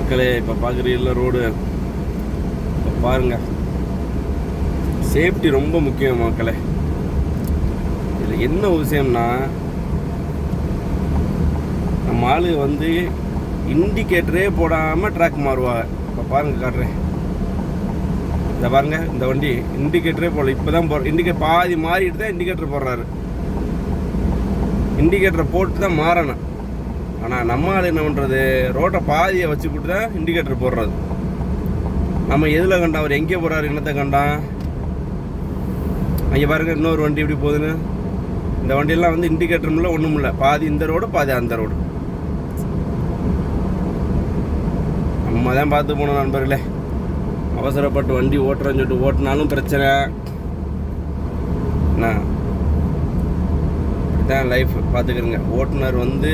மக்களே, இப்போ பார்க்குறீங்கள ரோடு, இப்போ பாருங்கள், சேஃப்டி ரொம்ப முக்கியம் மக்களே. இதில் என்ன விஷயம்னா, நம்ம ஆளு வந்து இண்டிகேட்டரே போடாமல் ட்ராக் மாறுவாங்க. இப்போ பாருங்கள், காட்டுறேன். இந்த பாருங்கள், இந்த வண்டி இண்டிகேட்டரே போடல. இப்போ தான் இண்டிகேட்டர் பாதி மாறிட்டு தான் இண்டிகேட்டர் போடுறாரு. இண்டிகேட்டரை போட்டு தான் மாறணும். ஆனால் நம்ம ஆள் என்ன பண்ணுறது, ரோட்டை பாதியை வச்சுக்கிட்டு தான் இண்டிகேட்டர் போடுறது. நம்ம எதில் கண்டான், அவர் எங்கே போகிறாரு, என்னத்தை கண்டான். அங்கே பாருங்கள், இன்னொரு வண்டி எப்படி போகுதுன்னு. இந்த வண்டியெல்லாம் வந்து இண்டிகேட்டரும் இல்லை, ஒன்றும் இல்லை. பாதி இந்த ரோடு, பாதி அந்த ரோடு. நம்ம தான் பார்த்து போனோம் நண்பர்களே. அவசரப்பட்டு வண்டி ஓட்டுறேன்னு சொல்லிட்டு ஓட்டினாலும் பிரச்சனை. என்ன தான் லைஃப் பார்த்துக்கிறங்க. ஓட்டுநர் வந்து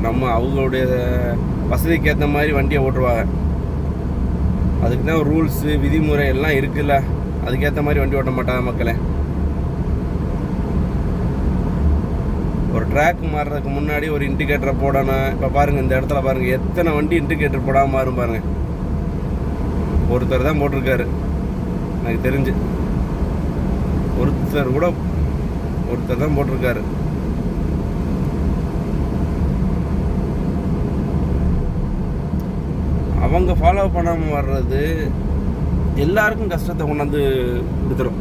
நம்ம அவங்களுடைய வசதிக்கு ஏற்ற மாதிரி வண்டியை ஓட்டுருவாங்க. அதுக்கு தான் ரூல்ஸு விதிமுறை எல்லாம் இருக்குல்ல, அதுக்கேற்ற மாதிரி வண்டி ஓட்ட மாட்டாங்க மக்களே. ஒரு ட்ராக் மாறுறதுக்கு முன்னாடி ஒரு இண்டிகேட்டரை போடணும். இப்போ பாருங்கள், இந்த இடத்துல பாருங்கள், எத்தனை வண்டி இண்டிகேட்டர் போடாமல் மாறும் பாருங்கள். ஒருத்தர் தான் போட்டிருக்காரு எனக்கு தெரிஞ்சு. ஒருத்தர் தான் போட்டிருக்காரு. அவங்க ஃபாலோ பண்ணாமல் வர்றது எல்லாருக்கும் கஷ்டத்தை கொண்டாந்து கொடுத்துரும்.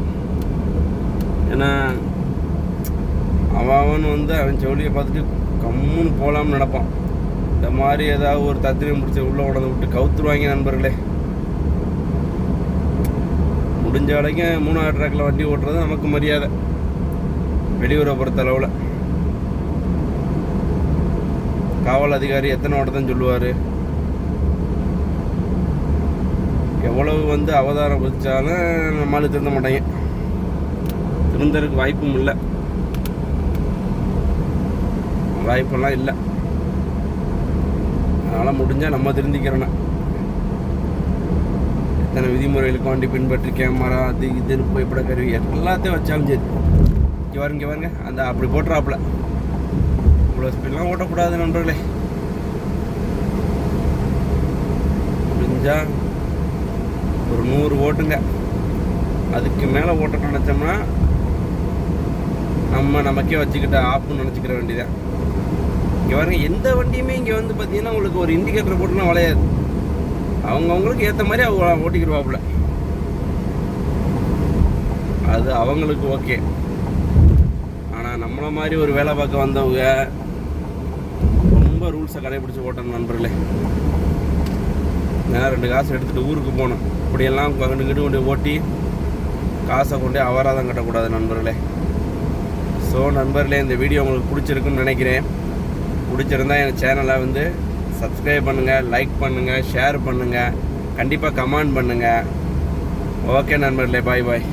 ஏன்னா அவன் வந்து அவன் ஜோலியை பார்த்துட்டு கம்முன்னு போகலாம்னு நடப்பான். இந்த மாதிரி ஏதாவது ஒரு தத்திரியம் பிடிச்சி உள்ளே உடனே விட்டு கவுத்துருவாங்க நண்பர்களே. முடிஞ்ச வரைக்கும் 3ஆவது ட்ராக்கில் வண்டி ஓட்டுறது நமக்கு மரியாதை, வெளியூரை பொறுத்த அளவில். காவல் அதிகாரி எத்தனை ஓட்டத்தான் சொல்லுவார். எவ்வளவு வந்து அவதாரம் வச்சாலும் நம்மளால திருந்த மாட்டாங்க. திருந்தறதுக்கு வாய்ப்பும் இல்லை, வாய்ப்பெல்லாம் இல்லை. அதனால் முடிஞ்சால் நம்ம திருந்திக்கிறோன்னா. எத்தனை விதிமுறைகளுக்கு வண்டி பின்பற்றி கேமரா அது இதுன்னு புகைப்பட கருவி எல்லாத்தையும் வச்சாலும் சரி. இங்கே பாருங்க அந்த அப்படி போட்டுறாப்புல. இவ்வளோ ஸ்பீட்லாம் ஓட்டக்கூடாது நண்பர்களே. முடிஞ்சால் ஒரு 100 ஓட்டுங்க. அதுக்கு மேலே ஓட்டணும்னு நினச்சோம்னா நமக்கே வச்சுக்கிட்ட ஆப்புன்னு நினச்சிக்கிற வண்டி தான். இங்கே பாருங்க, எந்த வண்டியுமே இங்கே வந்து பார்த்தீங்கன்னா உங்களுக்கு ஒரு இண்டிகேட்டர் போட்டுனா வளையாது. அவங்கவுங்களுக்கு ஏற்ற மாதிரி அவங்க ஓட்டிக்கிடுவாப்புல. அது அவங்களுக்கு ஓகே. ஆனால் நம்மளை மாதிரி ஒரு வேலை பார்க்க வந்தவங்க ரொம்ப ரூல்ஸை கடைபிடிச்சி ஓட்டணும் நண்பர்களே. நான் 2 காசு எடுத்துகிட்டு ஊருக்கு போகணும். இப்படியெல்லாம் கொண்டு ஓட்டி காசை கொண்டு அபராதம் கட்டக்கூடாது நண்பர்களே. ஸோ நண்பர்களே, இந்த வீடியோ உங்களுக்கு பிடிச்சிருக்குன்னு நினைக்கிறேன். பிடிச்சிருந்தா என் சேனலை வந்து சப்ஸ்கிரைப் பண்ணுங்கள், லைக் பண்ணுங்கள், ஷேர் பண்ணுங்கள், கண்டிப்பாக கமெண்ட் பண்ணுங்கள். ஓகே நண்பர்களே, பாய் பாய்.